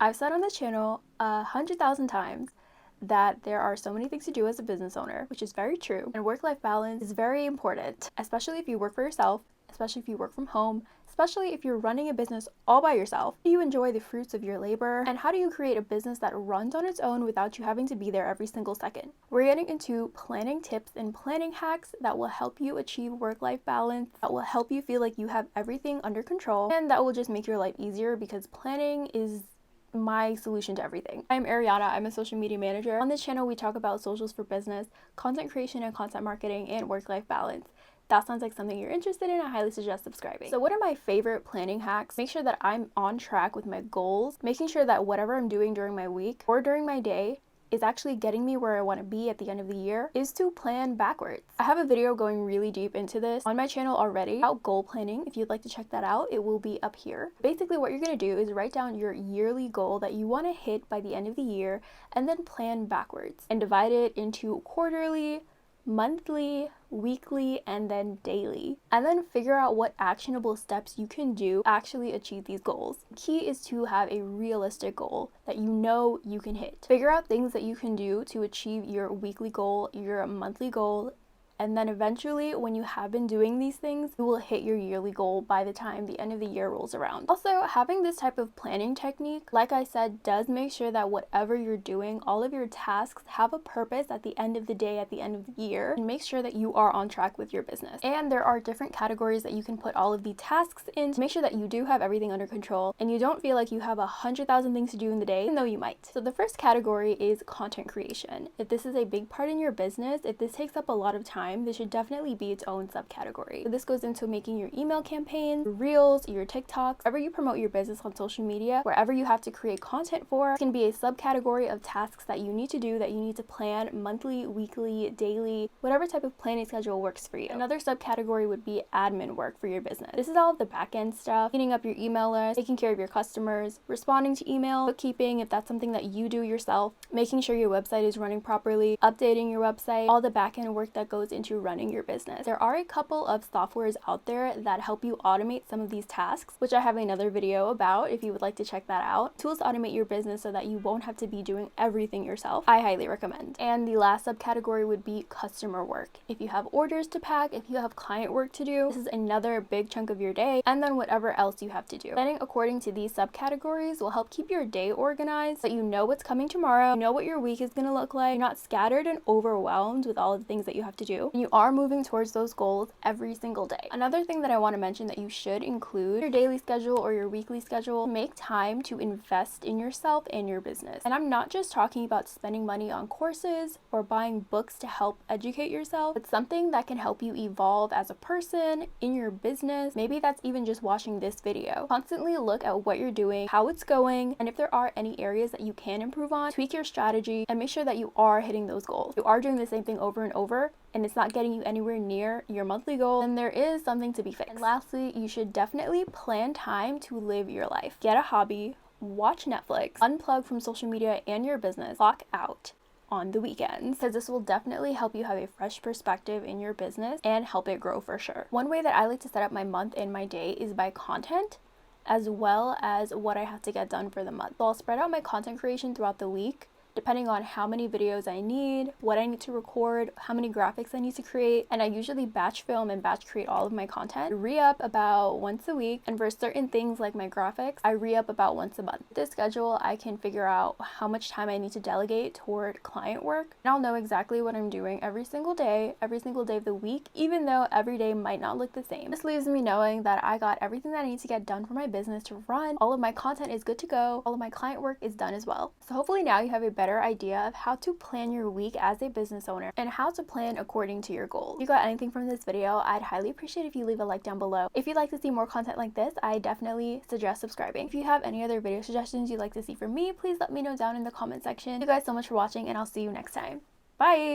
I've said on this channel 100,000 times that there are so many things to do as a business owner, which is very true. And work-life balance is very important, especially if you work for yourself, especially if you work from home, especially if you're running a business all by yourself. Do you enjoy the fruits of your labor? And how do you create a business that runs on its own without you having to be there every single second? We're getting into planning tips and planning hacks that will help you achieve work-life balance, that will help you feel like you have everything under control, and that will just make your life easier because planning is my solution to everything. I'm Ariana. I'm a social media manager. On this channel, we talk about socials for business, content creation and content marketing, and work-life balance. That sounds like something you're interested in. I highly suggest subscribing. So what are my favorite planning hacks? Make sure that I'm on track with my goals, making sure that whatever I'm doing during my week or during my day is actually getting me where I want to be at the end of the year, is to plan backwards. I have a video going really deep into this on my channel already about goal planning. If you'd like to check that out, it will be up here. Basically what you're going to do is write down your yearly goal that you want to hit by the end of the year and then plan backwards and divide it into quarterly, monthly, weekly, and then daily, and then figure out what actionable steps you can do to actually achieve these goals. The key is to have a realistic goal that you know you can hit. Figure out things that you can do to achieve your weekly goal, your monthly goal, and then eventually, when you have been doing these things, you will hit your yearly goal by the time the end of the year rolls around. Also, having this type of planning technique, like I said, does make sure that whatever you're doing, all of your tasks have a purpose at the end of the day, at the end of the year, and make sure that you are on track with your business. And there are different categories that you can put all of the tasks in to make sure that you do have everything under control and you don't feel like you have 100,000 things to do in the day, even though you might. So the first category is content creation. If this is a big part in your business, if this takes up a lot of time, this should definitely be its own subcategory. So this goes into making your email campaigns, your reels, your TikToks, wherever you promote your business on social media, wherever you have to create content for, can be a subcategory of tasks that you need to do, that you need to plan monthly, weekly, daily, whatever type of planning schedule works for you. Another subcategory would be admin work for your business. This is all of the back-end stuff, cleaning up your email list, taking care of your customers, responding to email, bookkeeping if that's something that you do yourself, making sure your website is running properly, updating your website, all the back-end work that goes into running your business. There are a couple of softwares out there that help you automate some of these tasks, which I have another video about if you would like to check that out. Tools to automate your business so that you won't have to be doing everything yourself. I highly recommend. And the last subcategory would be customer work. If you have orders to pack, if you have client work to do, this is another big chunk of your day, and then whatever else you have to do. Planning according to these subcategories will help keep your day organized so that you know what's coming tomorrow, you know what your week is going to look like, you're not scattered and overwhelmed with all of the things that you have to do. And you are moving towards those goals every single day. Another thing that I want to mention that you should include your daily schedule or your weekly schedule. Make time to invest in yourself and your business. And I'm not just talking about spending money on courses or buying books to help educate yourself. It's something that can help you evolve as a person in your business. Maybe that's even just watching this video. Constantly look at what you're doing, how it's going, and if there are any areas that you can improve on, tweak your strategy and make sure that you are hitting those goals. You are doing the same thing over and over and it's not getting you anywhere near your monthly goal, then there is something to be fixed. And lastly, you should definitely plan time to live your life. Get a hobby, watch Netflix, unplug from social media and your business, clock out on the weekends, because this will definitely help you have a fresh perspective in your business and help it grow for sure. One way that I like to set up my month and my day is by content, as well as what I have to get done for the month. So I'll spread out my content creation throughout the week, depending on how many videos I need, what I need to record, how many graphics I need to create, and I usually batch film and batch create all of my content. Re-up about once a week, and for certain things like my graphics, I re-up about once a month. With this schedule, I can figure out how much time I need to delegate toward client work, and I'll know exactly what I'm doing every single day of the week, even though every day might not look the same. This leaves me knowing that I got everything that I need to get done for my business to run, all of my content is good to go, all of my client work is done as well. So hopefully now you have a better idea of how to plan your week as a business owner and how to plan according to your goals. If you got anything from this video, I'd highly appreciate if you leave a like down below. If you'd like to see more content like this, I definitely suggest subscribing. If you have any other video suggestions you'd like to see from me, please let me know down in the comment section. Thank you guys so much for watching, and I'll see you next time. Bye!